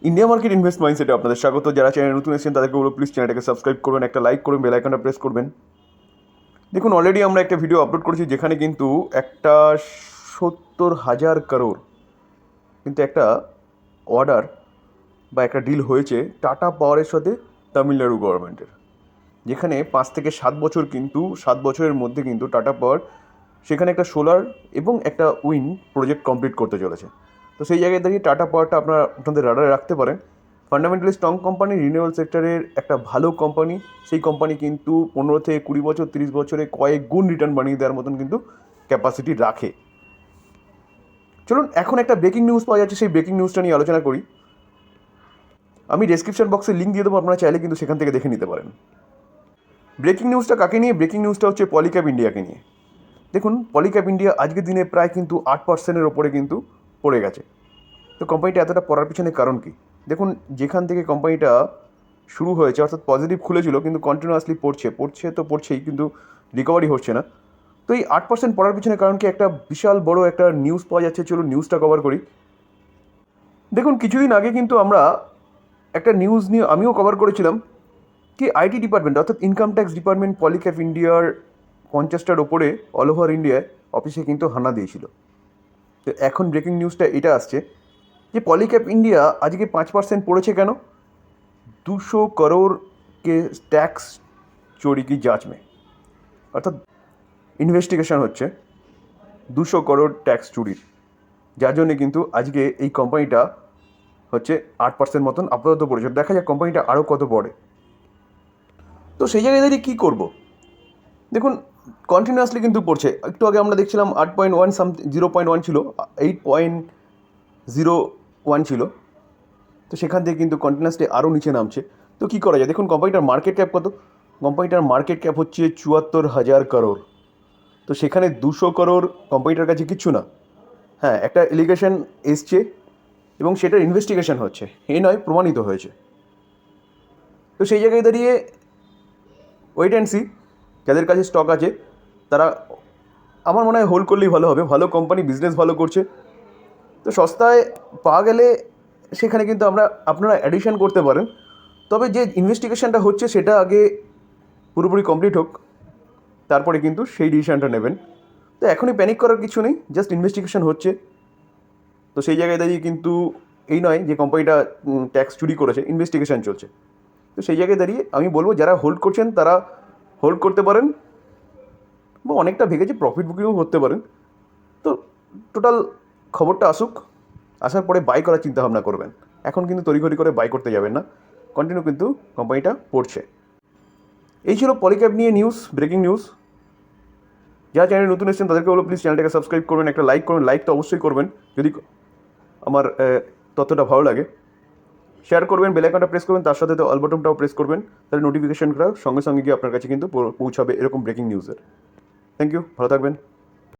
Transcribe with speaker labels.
Speaker 1: India market invest মাইন্ডসেটে আপনাদের স্বাগত। যারা চ্যানেল নতুন এসেছেন তাদেরকে বলবো প্লিজ চ্যানেলটাকে সাবস্ক্রাইব করবেন, একটা লাইক করবেন, বেল আইকনটা প্রেস করবেন। দেখুন, অলরেডি আমরা একটা ভিডিও আপলোড করেছি যেখানে কিন্তু একটা 70,000 crore কিন্তু একটা অর্ডার বা একটা ডিল হয়েছে টাটা পাওয়ারের সাথে তামিলনাড়ু গভর্নমেন্টের, যেখানে 5 থেকে 7 বছর কিন্তু 7 বছরের মধ্যে কিন্তু টাটা পাওয়ার সেখানে একটা সোলার এবং একটা উইন্ড প্রজেক্ট কমপ্লিট করতে চলেছে। তো সেই জায়গায় দাঁড়িয়ে টাটা পাওয়ারটা আপনাদের রাডারে রাখতে পারেন। ফান্ডামেন্টালি স্ট্রং কোম্পানি, রিনিউয়েবল সেক্টরের একটা ভালো কোম্পানি। সেই কোম্পানি কিন্তু 15 থেকে 20 বছর 30 বছরে কয়েক গুণ রিটার্ন বানিয়ে দেওয়ার মতন কিন্তু ক্যাপাসিটি রাখে। চলুন, এখন একটা ব্রেকিং নিউজ পাওয়া যাচ্ছে, সেই ব্রেকিং নিউজটা নিয়ে আলোচনা করি। আমি ডেসক্রিপশন বক্সে লিঙ্ক দিয়ে দেবো, আপনারা চাইলে কিন্তু সেখান থেকে দেখে নিতে পারেন। ব্রেকিং নিউজটা কাকে নিয়ে? ব্রেকিং নিউজটা হচ্ছে পলিক্যাব ইন্ডিয়াকে নিয়ে। দেখুন, পলিক্যাব ইন্ডিয়া আজকের দিনে প্রায় কিন্তু 8%-এর ওপরে কিন্তু পড়ে গেছে। তো কোম্পানিটা এতটা পড়ার পিছনে কারণ কি? দেখুন, যেখান থেকে কোম্পানিটা শুরু হয়েছে অর্থাৎ পজিটিভ খুলেছিল কিন্তু কন্টিনিউয়াসলি পড়ছেই, কিন্তু রিকভারি হচ্ছে না। তো এই 8% পড়ার পিছনে কারণ কি? একটা বিশাল বড় একটা নিউজ পাওয়া যাচ্ছে। চলুন নিউজটা কভার করি। দেখুন, কিছুদিন আগে কিন্তু আমরা একটা নিউজ নিয়ে আমিও কভার করেছিলাম কি আইটি ডিপার্টমেন্ট অর্থাৎ ইনকাম ট্যাক্স ডিপার্টমেন্ট পলিক্যাব ইন্ডিয়ার 50টার ওপরে অল ওভার ইন্ডিয়ায় অফিসে কিন্তু হানা দিয়েছিল। তো এখন ব্রেকিং নিউজটা এটা আসছে যে পলিক্যাব ইন্ডিয়া আজকে 5% পড়েছে কেন? 200 करोड़ के ট্যাক্স চোরি কি जांच में, অর্থাৎ ইনভেস্টিগেশন হচ্ছে 200 करोड़ ট্যাক্স চুরির, যার জন্যে কিন্তু আজকে এই কোম্পানিটা হচ্ছে 8% মতন আপাতত পড়েছে। দেখা যাক কোম্পানিটা আরও কত পড়ে। তো সেই জায়গায় দাঁড়িয়ে কী করবো? দেখুন, কন্টিনিউয়াসলি কিন্তু পড়ছে। একটু আগে আমরা দেখছিলাম 8.1 0.1 ছিল, 8.01 ছিল। তো সেখান থেকে কিন্তু কন্টিনিউয়াসলি আরও নিচে নামছে। তো কী করা যায়? দেখুন, কোম্পানিটার মার্কেট ক্যাপ কত? কোম্পানিটার মার্কেট ক্যাপ হচ্ছে 74,000 crore। তো সেখানে 200 crore কোম্পানিটার কাছে কিচ্ছু না। হ্যাঁ, একটা এলিগেশন এসছে এবং সেটার ইনভেস্টিগেশন হচ্ছে, এ নয় প্রমাণিত হয়েছে। তো সেই জায়গায় দাঁড়িয়ে ওয়েট অ্যান্ড সি। যাদের কাছে স্টক আছে তারা আমার মনে হয় হোল্ড করলেই ভালো হবে। ভালো কোম্পানি, বিজনেস ভালো করছে, তো সস্তায় পাওয়া গেলে সেখানে কিন্তু আপনারা অ্যাডিশন করতে পারেন। তবে যে ইনভেস্টিগেশনটা হচ্ছে সেটা আগে পুরোপুরি কমপ্লিট হোক, তারপরে কিন্তু সেই ডিসিশানটা নেবেন। তো এখনই প্যানিক করার কিছু নেই, জাস্ট ইনভেস্টিগেশন হচ্ছে। তো সেই জায়গায় দাঁড়িয়ে কিন্তু এই নয় যে কোম্পানিটা ট্যাক্স চুরি করেছে, ইনভেস্টিগেশন চলছে। তো সেই জায়গায় দাঁড়িয়ে আমি বলবো যারা হোল্ড করছেন তারা হোল্ড করতে পারেন বা অনেকটা ভেঙেছে প্রফিট বুকিংও করতে পারেন। তো টোটাল খবরটা আসুক, আসার পরে বাই করার চিন্তাভাবনা করবেন। এখন কিন্তু তড়িঘড়ি করে বাই করতে যাবেন না, কন্টিনিউ কিন্তু কোম্পানিটা পড়ছে। এই ছিল পলিক্যাব নিয়ে নিউজ, ব্রেকিং নিউজ। যারা চ্যানেলে নতুন এসেছেন তাদেরকে বলো প্লিজ চ্যানেলটাকে সাবস্ক্রাইব করবেন, একটা লাইক করবেন। লাইক তো অবশ্যই করবেন যদি আমার তথ্যটা ভালো লাগে। শেয়ার করবেন, বেল আইকনটা প্রেস করবেন, তার সাথে তো অল বাটনটাও প্রেস করবেন, তাহলে নোটিফিকেশনটা সঙ্গে সঙ্গে গিয়ে আপনার কাছে কিন্তু পৌঁছাবে এরকম ব্রেকিং নিউজের। থ্যাংক ইউ, ভালো থাকবেন।